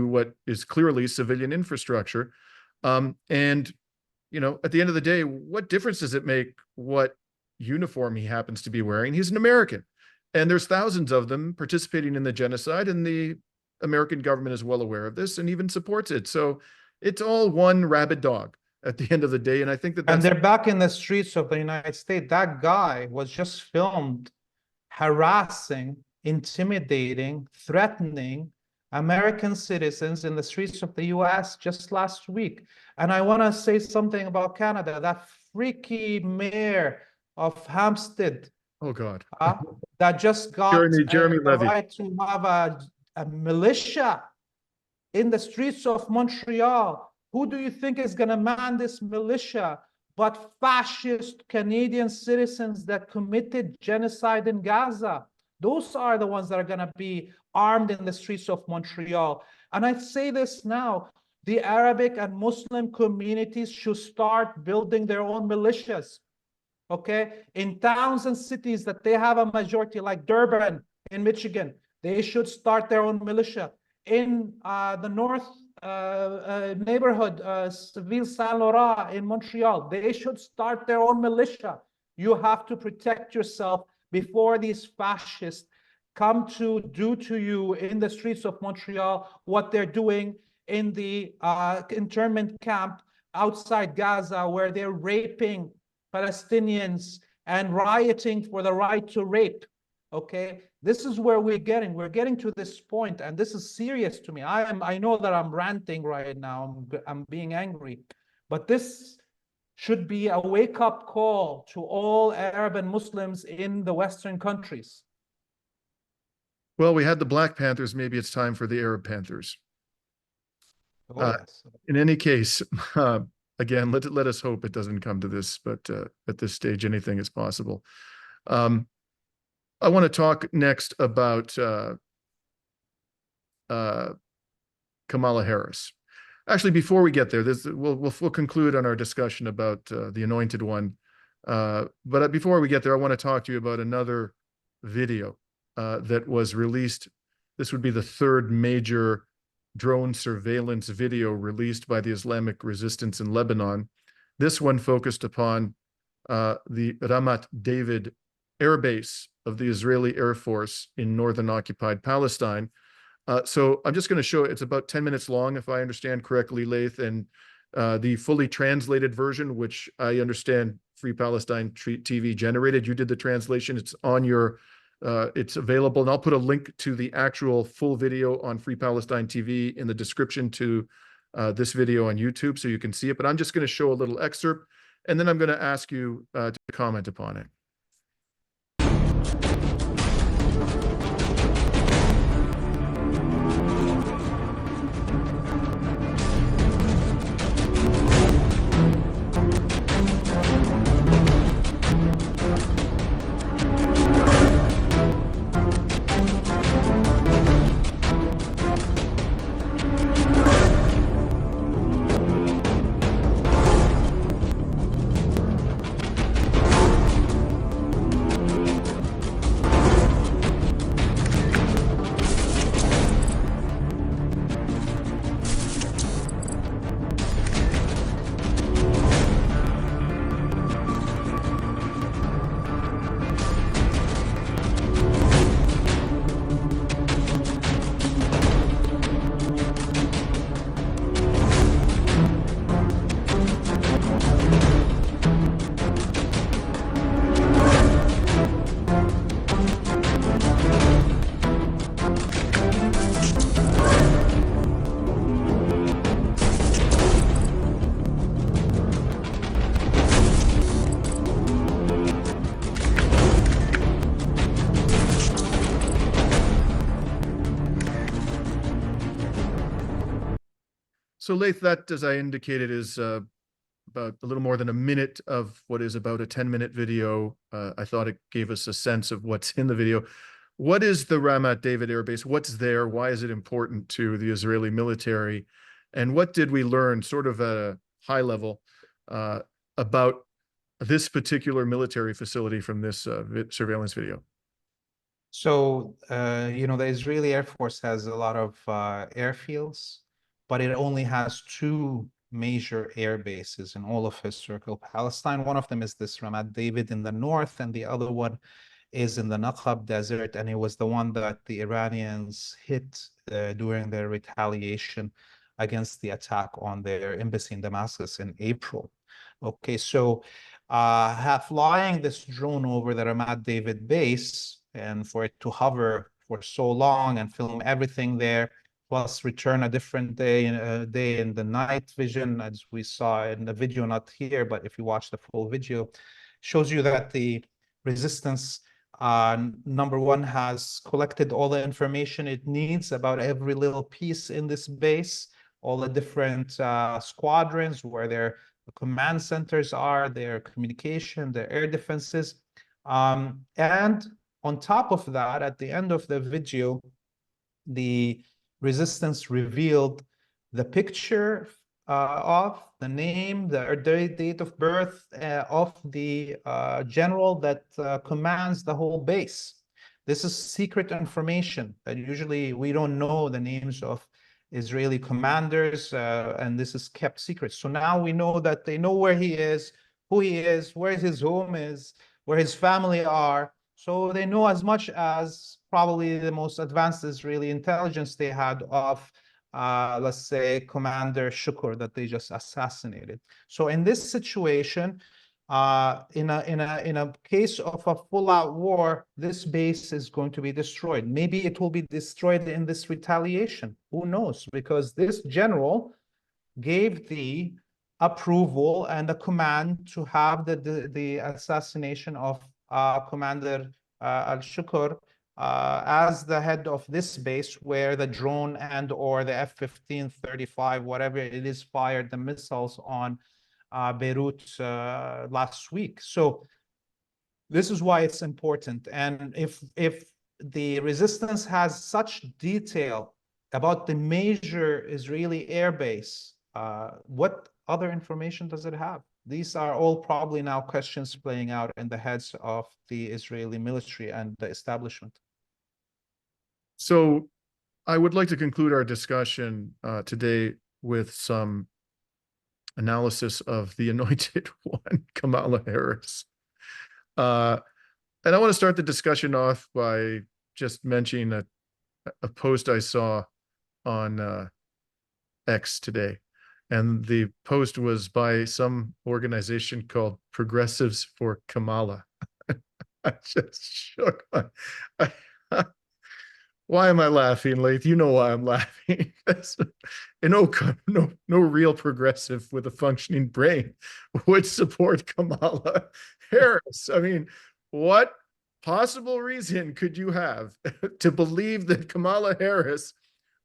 what is clearly civilian infrastructure. And at the end of the day, what difference does it make what uniform he happens to be wearing? He's an American, and there's thousands of them participating in the genocide, and the American government is well aware of this and even supports it. So it's all one rabid dog at the end of the day. And I think and they're back in the streets of the United States. That guy was just filmed harassing, intimidating, threatening American citizens in the streets of the US just last week. And I want to say something about Canada. That freaky mayor of Hampstead. Oh God. That just got Jeremy Levy. right to have a militia in the streets of Montreal. Who do you think is going to man this militia but fascist Canadian citizens that committed genocide in Gaza? Those are the ones that are going to be armed in the streets of Montreal. And I say this now, the Arabic and Muslim communities should start building their own militias, okay? In towns and cities that they have a majority, like Durban in Michigan, they should start their own militia. In the north neighborhood, Ville Saint-Laurent in Montreal, they should start their own militia. You have to protect yourself before these fascists come to do to you in the streets of Montreal what they're doing in the internment camp outside Gaza, where they're raping Palestinians and rioting for the right to rape. Okay, this is where we're getting to this point, and this is serious to me. I know that I'm ranting right now, I'm being angry, but this should be a wake-up call to all Arab and Muslims in the Western countries. Well, we had the Black Panthers. Maybe it's time for the Arab Panthers. Oh, yes. In any case, again, let us hope it doesn't come to this, but at this stage, anything is possible. I want to talk next about Kamala Harris. Actually, before we get there, we'll conclude on our discussion about the Anointed One. But before we get there, I want to talk to you about another video that was released. This would be the third major drone surveillance video released by the Islamic resistance in Lebanon. This one focused upon the Ramath David air base of the Israeli Air Force in northern occupied Palestine. So I'm just going to show it. It's about 10 minutes long, if I understand correctly, Laith, and the fully translated version, which I understand Free Palestine TV generated. You did the translation. It's on your, it's available. And I'll put a link to the actual full video on Free Palestine TV in the description to this video on YouTube so you can see it. But I'm just going to show a little excerpt, and then I'm going to ask you to comment upon it. So Laith, that, as I indicated, is about a little more than a minute of what is about a 10-minute video. I thought it gave us a sense of what's in the video. What is the Ramath David Air Base? What's there? Why is it important to the Israeli military? And what did we learn, sort of at a high level, about this particular military facility from this surveillance video? So, the Israeli Air Force has a lot of airfields, but it only has two major air bases in all of historical Palestine. One of them is this Ramath David in the north, and the other one is in the Naqab Desert, and it was the one that the Iranians hit during their retaliation against the attack on their embassy in Damascus in April. Okay, so flying this drone over the Ramath David base, and for it to hover for so long and film everything there, plus return a different day in the night vision, as we saw in the video, not here, but if you watch the full video, shows you that the resistance, number one, has collected all the information it needs about every little piece in this base, all the different squadrons, where their command centers are, their communication, their air defenses. And on top of that, at the end of the video, the resistance revealed the picture of the name, the date of birth of the general that commands the whole base. This is secret information that usually we don't know the names of Israeli commanders, and this is kept secret. So now we know that they know where he is, who he is, where his home is, where his family are. So they know as much as probably the most advanced Israeli intelligence they had of, let's say, Commander Shukur that they just assassinated. So in this situation, in a case of a full-out war, this base is going to be destroyed. Maybe it will be destroyed in this retaliation. Who knows? Because this general gave the approval and the command to have the assassination of Commander Al-Shukur as the head of this base, where the drone and or the F-15-35, whatever it is, fired the missiles on Beirut last week. So this is why it's important. And if the resistance has such detail about the major Israeli air base, what other information does it have? These are all probably now questions playing out in the heads of the Israeli military and the establishment. So I would like to conclude our discussion today with some analysis of the anointed one, Kamala Harris. And I want to start the discussion off by just mentioning a post I saw on X today. And the post was by some organization called Progressives for Kamala. I just shook my. Why am I laughing, Laith? You know why I'm laughing. No real progressive with a functioning brain would support Kamala Harris. I mean, what possible reason could you have to believe that Kamala Harris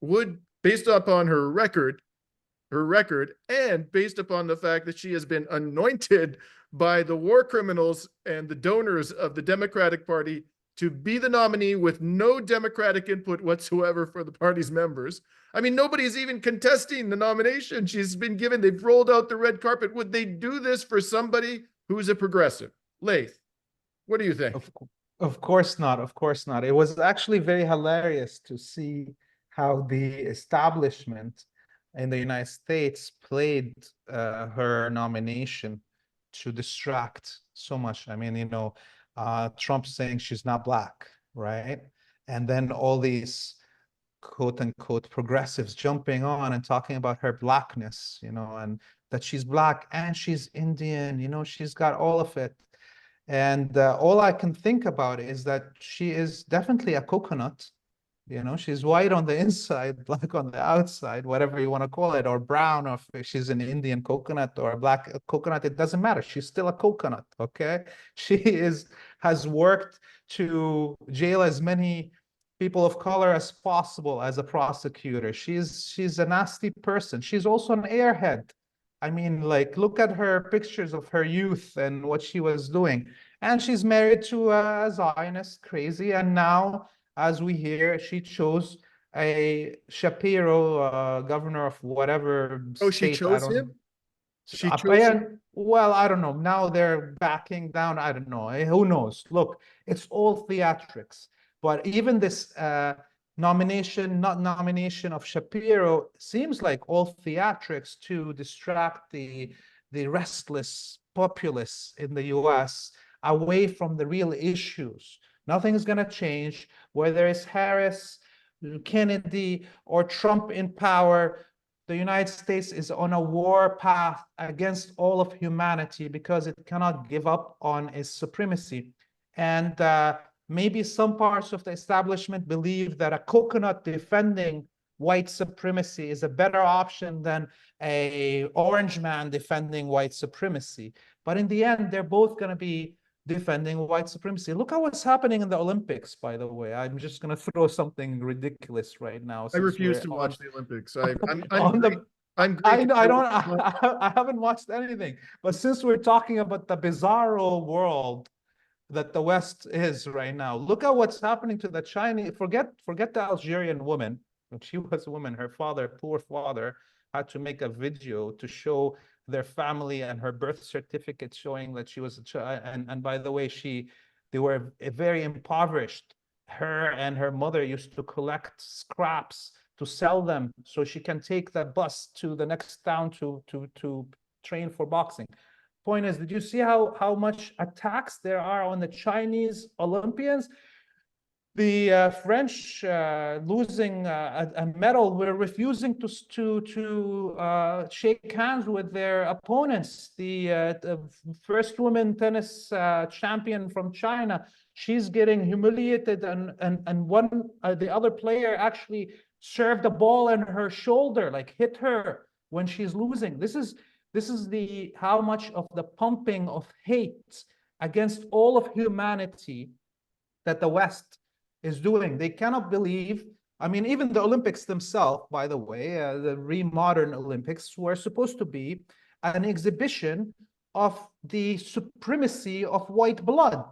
would, based upon her record, and based upon the fact that she has been anointed by the war criminals and the donors of the Democratic Party to be the nominee with no Democratic input whatsoever for the party's members? I mean, nobody's even contesting the nomination. She's been given, they've rolled out the red carpet. Would they do this for somebody who's a progressive? Laith, what do you think? Of course not. Of course not. It was actually very hilarious to see how the establishment in the United States played her nomination to distract so much. I mean, Trump saying she's not black, right? And then all these quote unquote progressives jumping on and talking about her blackness, and that she's black and she's Indian, she's got all of it. And all I can think about is that she is definitely a coconut. She's white on the inside, black on the outside, whatever you want to call it, or brown, or if she's an Indian coconut or a black coconut, it doesn't matter. She's still a coconut, okay? She has worked to jail as many people of color as possible as a prosecutor. She's a nasty person. She's also an airhead. I mean, like, look at her pictures of her youth and what she was doing. And she's married to a Zionist, crazy. And now, as we hear, she chose a Shapiro, governor of whatever Oh, she state. chose him? She chose him? Well, I don't know. Now they're backing down. I don't know. Who knows? Look, it's all theatrics. But even this nomination, not nomination of Shapiro, seems like all theatrics to distract the restless populace in the US away from the real issues. Nothing's going to change, whether it's Harris, Kennedy, or Trump in power. The United States is on a war path against all of humanity because it cannot give up on its supremacy. And maybe some parts of the establishment believe that a coconut defending white supremacy is a better option than an orange man defending white supremacy. But in the end, they're both going to be defending white supremacy. Look at what's happening in the Olympics, by the way. I'm just going to throw something ridiculous right now. I refuse to watch the Olympics. I haven't watched anything. But since we're talking about the bizarro world that the West is right now, look at what's happening to the Chinese. Forget the Algerian woman. She was a woman. Her father, poor father, had to make a video to show their family and her birth certificate showing that she was a child. And by the way, they were very impoverished. Her and her mother used to collect scraps to sell them so she can take the bus to the next town to train for boxing. Point is, did you see how much attacks there are on the Chinese Olympians? The French losing a medal were refusing to shake hands with their opponents. The first woman tennis champion from China, she's getting humiliated, and the other player actually served a ball in her shoulder, like hit her when she's losing. This is how much of the pumping of hate against all of humanity that the West is doing. They cannot believe. I mean, even the Olympics themselves, by the way, the modern Olympics were supposed to be an exhibition of the supremacy of white blood.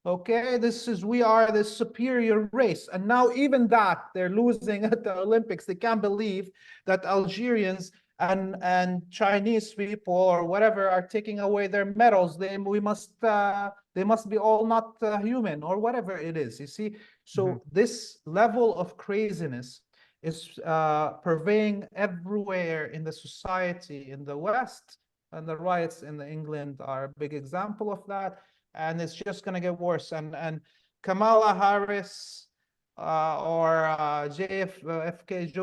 Okay, we are the superior race. And now even that, they're losing at the Olympics. They can't believe that Algerians and Chinese people or whatever are taking away their medals. They must be all not human or whatever it is, you see. So this level of craziness is pervading everywhere in the society in the West, and the riots in England are a big example of that. And it's just going to get worse. And Kamala Harris or JFK Jr.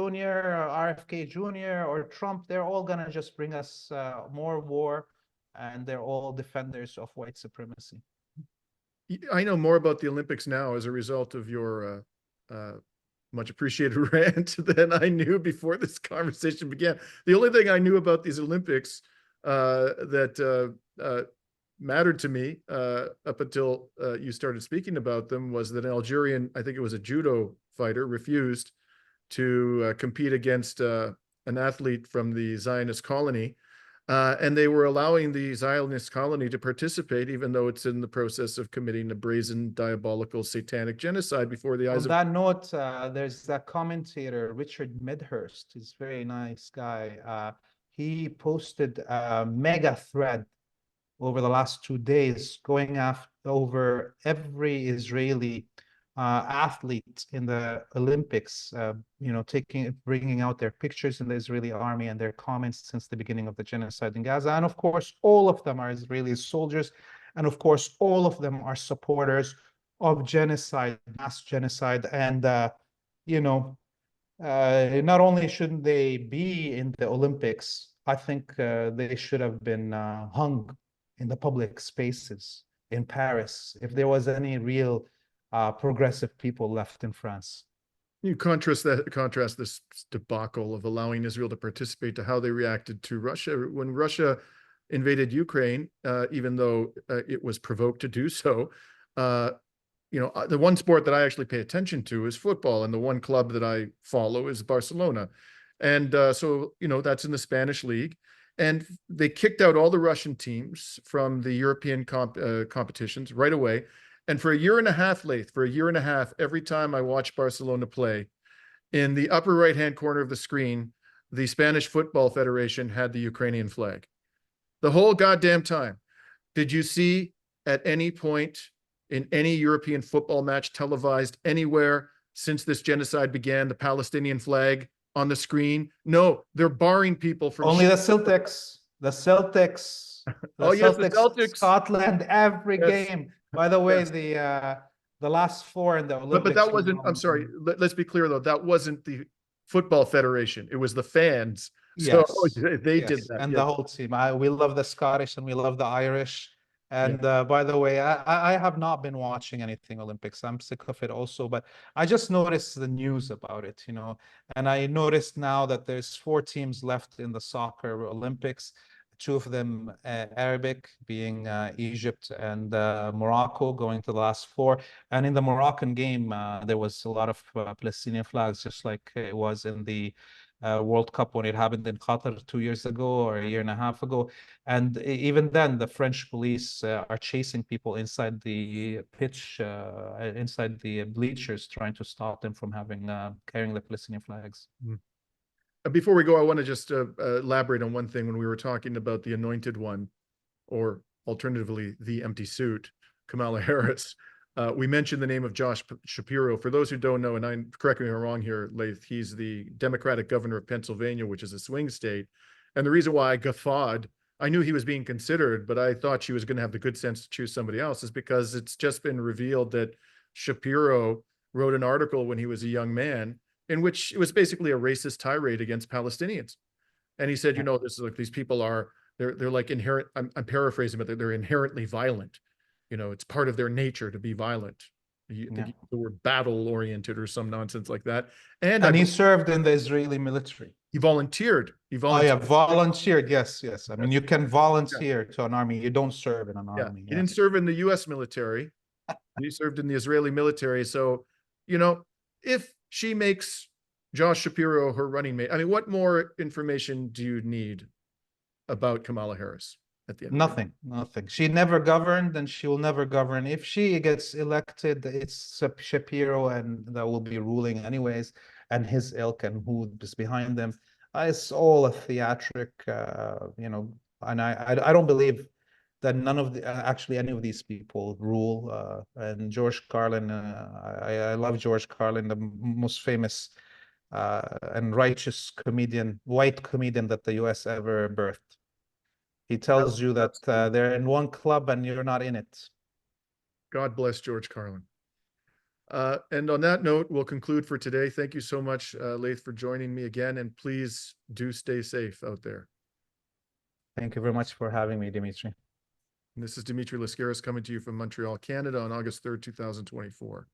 or RFK Jr. or Trump, they're all going to just bring us more war, and they're all defenders of white supremacy. I know more about the Olympics now as a result of your much appreciated rant than I knew before this conversation began. The only thing I knew about these Olympics that mattered to me up until you started speaking about them was that an Algerian, I think it was a judo fighter, refused to compete against an athlete from the Zionist colony. And they were allowing the Zionist colony to participate, even though it's in the process of committing a brazen, diabolical, satanic genocide before the eyes of. On that note, there's that commentator, Richard Medhurst. He's a very nice guy. He posted a mega thread over the last 2 days going over every Israeli athlete in the Olympics, bringing out their pictures in the Israeli army and their comments since the beginning of the genocide in Gaza. And of course, all of them are Israeli soldiers. And of course, all of them are supporters of genocide, mass genocide. And, not only shouldn't they be in the Olympics, I think they should have been hung in the public spaces in Paris if there was any real progressive people left in France. You contrast this debacle of allowing Israel to participate to how they reacted to Russia when Russia invaded Ukraine, even though it was provoked to do so. The one sport that I actually pay attention to is football, and the one club that I follow is Barcelona. And so that's in the Spanish league. And they kicked out all the Russian teams from the European competitions right away. And for a year and a half, Laith, every time I watch Barcelona play, in the upper right-hand corner of the screen, the Spanish Football Federation had the Ukrainian flag. The whole goddamn time. Did you see at any point in any European football match televised anywhere since this genocide began, the Palestinian flag on the screen? No, they're barring people from. Only the Celtics. The Celtics. Oh, yes, the Celtics. Scotland, every Yes. game. By the way, Yes. the last four in the Olympics. But that wasn't, I'm sorry, let's be clear though, that wasn't the Football Federation. It was the fans. So Yes. they did that. And yes. the whole team. We love the Scottish and we love the Irish. And by the way, I have not been watching anything Olympics. I'm sick of it also, but I just noticed the news about it, and I noticed now that there's 4 teams left in the soccer Olympics, 2 of them Arabic, being Egypt and Morocco, going to the last 4. And in the Moroccan game, there was a lot of Palestinian flags, just like it was in the World Cup when it happened in Qatar 2 years ago or a year and a half ago. And even then, the French police are chasing people inside the pitch, inside the bleachers, trying to stop them from carrying the Palestinian flags. Before we go, I want to just elaborate on one thing when we were talking about the anointed one, or alternatively, the empty suit, Kamala Harris. We mentioned the name of Josh Shapiro. For those who don't know, and correct me if I'm wrong here, Laith, he's the Democratic governor of Pennsylvania, which is a swing state. And the reason why I guffawed, I knew he was being considered, but I thought she was going to have the good sense to choose somebody else, is because it's just been revealed that Shapiro wrote an article when he was a young man in which it was basically a racist tirade against Palestinians. And he said, this is like, these people are, they're like inherent, I'm paraphrasing, but they're inherently violent. It's part of their nature to be violent. The word battle-oriented or some nonsense like that. And he served in the Israeli military. He volunteered. Oh, yeah, volunteered. Yes. I mean, you can volunteer to an army. You don't serve in an army. He didn't serve in the U.S. military. He served in the Israeli military. So, if she makes Josh Shapiro her running mate, I mean, what more information do you need about Kamala Harris? At the end nothing. She never governed and she will never govern. If she gets elected, it's Shapiro and that will be ruling anyways, and his ilk and who is behind them. It's all a theatric, and I don't believe that actually any of these people rule. And George Carlin, I love George Carlin, the most famous and righteous comedian, white comedian that the US ever birthed. He tells you that they're in one club and you're not in it. God bless George Carlin. And on that note, we'll conclude for today. Thank you so much, Laith, for joining me again, and please do stay safe out there. Thank you very much for having me, Dimitri. And this is Dimitri Lascaris coming to you from Montreal, Canada on August 3rd, 2024.